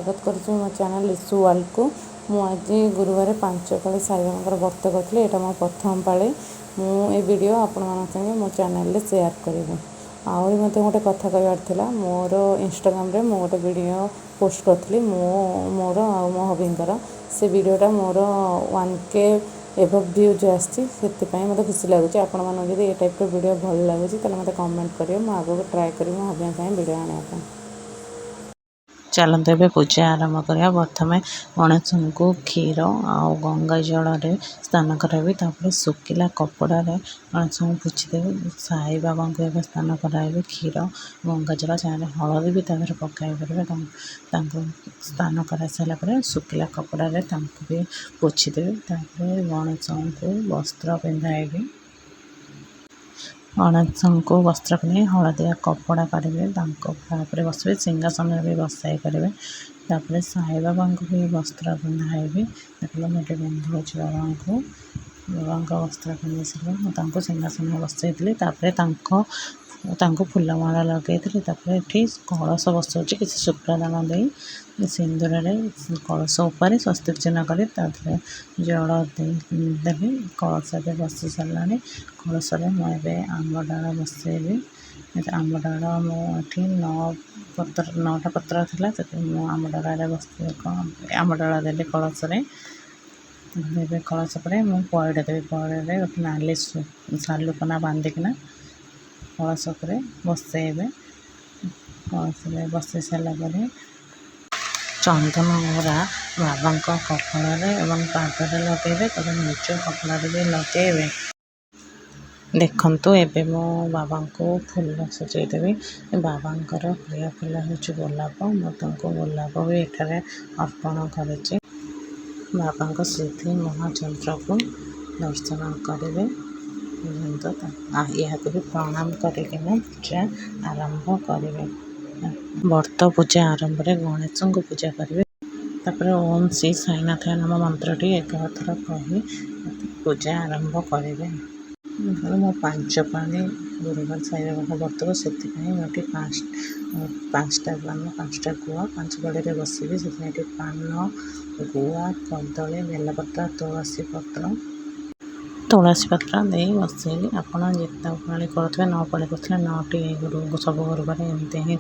स्वागत करुँच मो चैनल लिसु वर्ल्ड को। मुझे गुरुवार 5 पाली साई बाबा व्रत करी। यहाँ मो प्रथम पाली मुझे वीडियो आपण संगे मो चैनल शेयर करी। आहरी मत गोटे कथा कहबार मोर इंस्टाग्राम रे मो गोटे वीडियो पोस्ट करी मोर आ मो हबींकर से वीडियोटा मोर 1K एभव व्यूज आसी मत खुशी लगुच। आपण मैंने ये टाइप वीडियो भल लगुच तो मत कमेंट करेंगे। मुझे आगे ट्राए करी मो हबी वीडियो आने। चलते ए पूजा आरंभ करा। प्रथम गणेश को क्षीर आ गंगा जल स्नान कराइबे। तापर सुखिला कपड़ा गणेश को पोछीदेवी। साई बाबा को स्नान कराइबे। क्षीर गंगा जल चाहे हलदी भी पकाई पारे। स्नान कर सारापर सुखिला कपड़ा भी पोछीदेवी। तापर गणेश को वस्त्र पिंधाइबे। गणेश को वस्त्र पिंधि हलदिया कपड़ा काढ़े बसवे। सिंहासन भी बसाई पारे। तापर साई बाबा को भी वस्त्र पिंधाइबे। मुझे बंधु अच्छे बाबा को बाबा वस्त्र पिंधि सारे सिंहासन बसई। फूलमाला लगे ये कलश बसाऊँ। किसी शुक्रदान दे सिंदूर कलश उपर स्वस्तिक चिन्ह कर जल देवी। कलश बसी सारा। कलश मुझे आम डाल बसैबी। आम डाल मुझे 9टा पत्र थी। आम डाल बस आम डाल देली कलश। कलश पर मुझे पइड़ देवी। पइड़े गोटे नाली सालुकना बांधिकिना कलश पर बसैबे। कलश बसई सारापर चंदन गुरा बाबा कपाल एवं पादे लगे। तब निज कपाल भी लगे। देखु एबे मो बाबा को फूल सजईदेवी। बाबा प्रिय फूल हूँ गोलाप। मुझे गोलाप भी एठारे अर्पण कर। बाबा स्मृति महाचंद्र को दर्शन करेंगे। यह भी प्रणाम करके पूजा आरंभ करेंगे। व्रत पूजा आरंभ में गणेश को पूजा करेंगे। तापर ओम श्री साईनाथाय नम मंत्रटी 11 थर कही पूजा आरंभ करेंगे। मो 5 पानी गुरुवार साई बाबा व्रत को से 5टा पान 5टा गुआ 5 गड़ी में बसबी। से पान गुआ कदली बेलपत्र तुलसी पत्र दे बसैली। आपड़ जिते पाणी करुवे 9 पाणी कर 9टी गुरु सब गुरुवार एमती ही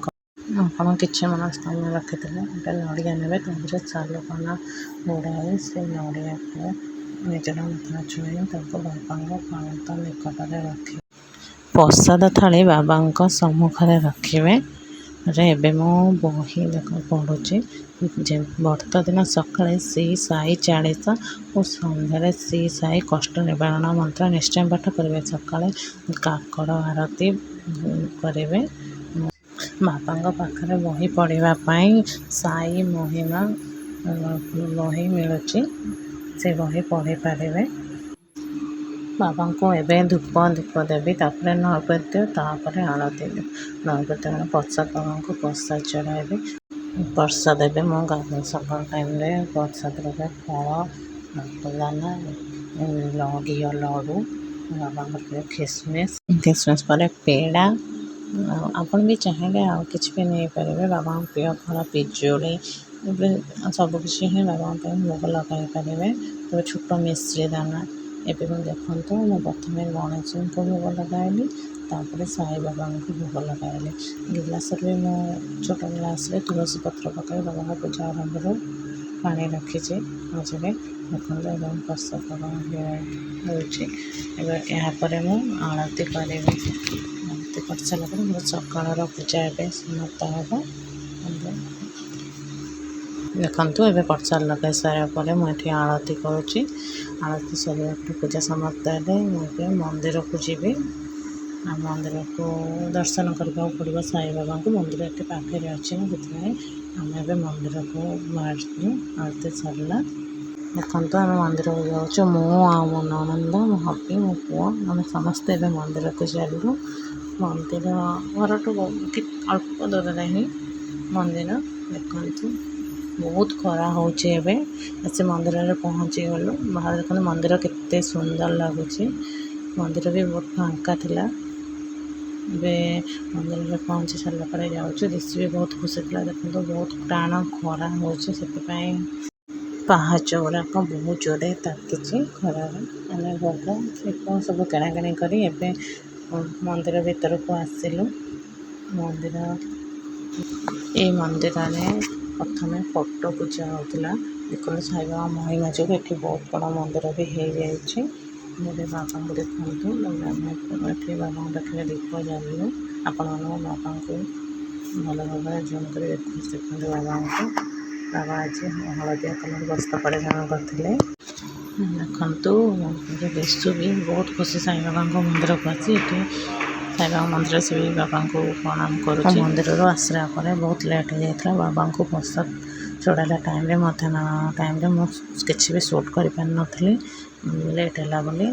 आप कि मनस्कामना रखी गोटे नड़िया ने सालुकना गुड़ाई से नड़िया को निजर माथा छुई बाबा पात निकट रखी प्रसाद थाली बाबा सम्मुखें रखिए। एबे मो बही देख पढ़ुची। व्रत दिन सकाଳେ श्री साई 40 और सन्धार श्री साई कष्ट निवारण मंत्र निश्चय पाठ करेंगे। सकाଳେ काकड़ आरती करेंगे। बाबा पाखे बही पढ़ाई साई महिमा बही मिलूँ से बही पढ़ी पारे। बाबा को एवं धूप दीप देवी। तापर नैवेद्य तापर आरती नैवेद्य मैंने प्रसाद बाबा को प्रसाद चढ़ाइबी। प्रसाद देवे मो सकाल टाइम प्रसाद देवे फल दाना घी लड़ू बाबा खिसमिस पर पेड़ा। आपन भी चाहिए आ कि भी नहीं पारे। बाबा प्रिय फल पिजुड़ी सबकि ही बाबा भोग लगे पारे। तो छोट मिश्री दाना एवं देखो मैं प्रथम गणेश को भोग लगाइली। तापर साई बाबा को भोग लगाइली। गिलास भी मो छोट गिलास तुलसी पत्र पकड़ बाबा पूजा आरंभ पानी रखी मझे देखो एवं प्रसाद बाबा यापर मु आरती करी। आरती कर सारापर मोर सकाल पूजा ए समाप्त हम। देखु ए प्रसाद लगे सारापर मुझे आरती करुँची। आरती सर पूजा समाप्त है मुझे मंदिर को जीवी। मंदिर को दर्शन करने पड़ो साई बाबा को। मंदिर ये पाखे अच्छे आम ए मंदिर को बाहर आरती सरला। देखो आम मंदिर को जाऊँ मु मो ननंद मो हबी मो पुआ आम समस्ते मंदिर को चलू। मंदिर घर टू अल्प दूर ही मंदिर। देखु बहुत खरा हो मंदिर में पहुँची गलु। बाहर देखते मंदिर केते सुंदर लगुच। मंदिर भी बहुत फांका थिला। ଏବେ ମନ୍ଦିରରେ ପହଞ୍ଚି ସାରିଲା ପରେ ଯାଉଛୁ। ଦିଶି ବି ବହୁତ ଖୁସି ଥିଲା। ଦେଖନ୍ତୁ ବହୁତ ପ୍ରାଣ ଖରା ହେଉଛି, ସେଥିପାଇଁ ପାହାଚ ଗୁଡ଼ାକ ବହୁତ ଜୋରେ ତାତିଛି ଖରାରେ। ଆମେ ଭୋଗ ଦୀପ ସବୁ କିଣାକିଣି କରି ଏବେ ମନ୍ଦିର ଭିତରକୁ ଆସିଲୁ। ଏଇ ମନ୍ଦିରରେ ପ୍ରଥମେ ଫଟୋ ପୂଜା ହେଉଥିଲା। ଦେଖନ୍ତୁ ସାଇବାବା ମହିମା ଯୋଗୁଁ ଏଠି ବହୁତ ବଡ଼ ମନ୍ଦିର ବି ହେଇଯାଇଛି। ଏବେ ବାବାଙ୍କୁ ଦେଖନ୍ତୁ, ଆମେ ଏଠି ବାବାଙ୍କ ପାଖରେ ଦୀପ ଜାଳିଲୁ। ଆପଣମାନଙ୍କୁ ବାବାଙ୍କୁ ଭଲ ଭାବରେ ଜୁମ୍ କରି ଦେଖନ୍ତୁ ବାବାଙ୍କୁ। ବାବା ଆଜି ହଳଦିଆ କଲର ବସ୍ତ୍ର ପରିଧାନ କରିଥିଲେ। ଦେଖନ୍ତୁ ବିଶୁ ବି ବହୁତ ଖୁସି ସାଇବାବାଙ୍କ ମନ୍ଦିରକୁ ଆସି। ଏଠି ସାଇବାବା ମନ୍ଦିର ସେ ବି ବାବାଙ୍କୁ ପ୍ରଣାମ କରୁଛି। ମନ୍ଦିରରୁ ଆସିଲା ପରେ ବହୁତ ଲେଟ୍ ହେଇଯାଇଥିଲା। ବାବାଙ୍କୁ ପ୍ରସାଦ ଚଢ଼ାଇଲା ଟାଇମ୍ରେ ମଧ୍ୟାହ୍ନ ଟାଇମ୍ରେ ମୁଁ କିଛି ବି ସୁଟ୍ କରିପାରିନଥିଲି, ଲେଟ୍ ହେଲା ବୋଲି।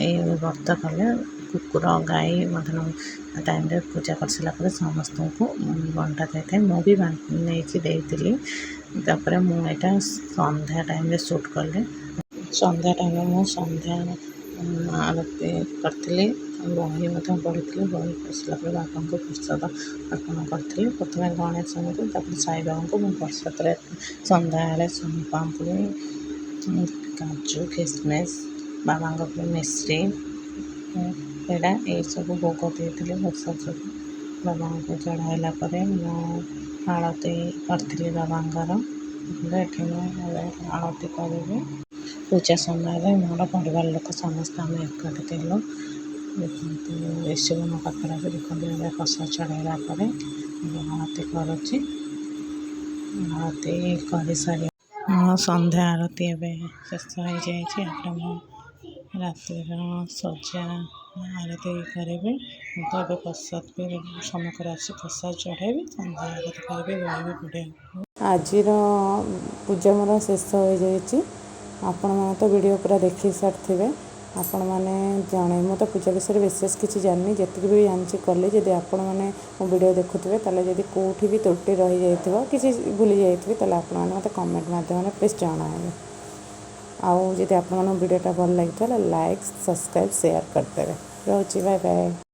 ଏଇ ବ୍ରତ କଲେ କୁକୁର ଗାଈ ମଧ୍ୟାହ୍ନ ଟାଇମ୍ରେ ପୂଜା କରିସାରିଲା ପରେ ସମସ୍ତଙ୍କୁ ବଣ୍ଟା ଯାଇଥାଏ। ମୁଁ ବି ନେଇକି ଦେଇଥିଲି। ତାପରେ ମୁଁ ଏଇଟା ସନ୍ଧ୍ୟା ଟାଇମ୍ରେ ସୁଟ୍ କଲି। ସନ୍ଧ୍ୟା ଟାଇମ୍ରେ ମୁଁ ସନ୍ଧ୍ୟା ଆଳତି କରିଥିଲି, ବହି ମଧ୍ୟ ପଢ଼ିଥିଲି। ବହି ପଢ଼ିସାରିଲା ପରେ ବାବାଙ୍କୁ ପ୍ରସାଦ ଅର୍ପଣ କରିଥିଲି। ପ୍ରଥମେ ଗଣେଶଙ୍କୁ, ତାପରେ ସାଇବାବାଙ୍କୁ ମୁଁ ପ୍ରସାଦରେ ସନ୍ଧ୍ୟାବେଳେ ପାମ୍ପୁଡ଼ି, କାଜୁ, ଖିସମିସ୍, ବାବାଙ୍କ ପାଇଁ ମିଶ୍ରି, ପେଡ଼ା ଏଇସବୁ ଭୋଗ ଦେଇଥିଲି ପ୍ରସାଦ ସବୁ। ବାବାଙ୍କୁ ଚଢ଼ାଇଲା ପରେ ମୁଁ ଆଳତି କରିଥିଲି ବାବାଙ୍କର। ଏଠି ମୁଁ ଆଳତି କରିବି। ପୂଜା ସମୟରେ ମୋର ପରିବାର ଲୋକ ସମସ୍ତେ ଆମେ ଏକାଠି ଥିଲୁ। ଦେଖନ୍ତୁ ଏସବୁ ମୋ ପାଖରେ ଅଛି। ଦେଖନ୍ତୁ ଏବେ ପ୍ରସାଦ ଚଢ଼ାଇଲା ପରେ ଆଳତି କରୁଛି। ଆଳତି କରିସାରି ସନ୍ଧ୍ୟା ଆଳତି ଏବେ ଶେଷ ହେଇଯାଇଛି। ଏଟା ମୁଁ ରାତ୍ରିର ସଜ୍ଜା ଆଳତି କରିବି। ମୁଁ ତ ଏବେ ପ୍ରସାଦ ବି ସମ୍ମୁଖରେ ଅଛି, ପ୍ରସାଦ ଚଢ଼ାଇବି, ସନ୍ଧ୍ୟା ଆଳତି କରିବି, ବହି ବି ପଢ଼ିବି। ଆଜିର ପୂଜା ମୋର ଶେଷ ହୋଇଯାଇଛି। ଆପଣମାନେ ତ ଭିଡ଼ିଓ ପୁରା ଦେଖି ସାରିଥିବେ। ଆପଣମାନେ ମୁଁ ତ ପୂଜା ବିଷୟରେ ବିଶେଷ କିଛି ଜାଣିନି, ଯେତିକି ବି ଜାଣିଛି କଲି। ଯଦି ଆପଣମାନେ ମୋ ଭିଡ଼ିଓ ଦେଖୁଥିବେ, ତାହେଲେ ଯଦି କେଉଁଠି ବି ତ୍ରୁଟି ରହିଯାଇଥିବ, କିଛି ଭୁଲି ଯାଇଥିବେ, ତାହେଲେ ଆପଣମାନେ ମୋତେ କମେଣ୍ଟ ମାଧ୍ୟମରେ ପ୍ଲିଜ୍ ଜଣାଇବେ। ଆଉ ଯଦି ଆପଣମାନଙ୍କୁ ଭିଡ଼ିଓଟା ଭଲ ଲାଗିଥିବ, ତାହେଲେ ଲାଇକ୍, ସବସ୍କ୍ରାଇବ୍, ସେୟାର କରିଦେବେ। ରହୁଛି, ବାଏ ବାଏ।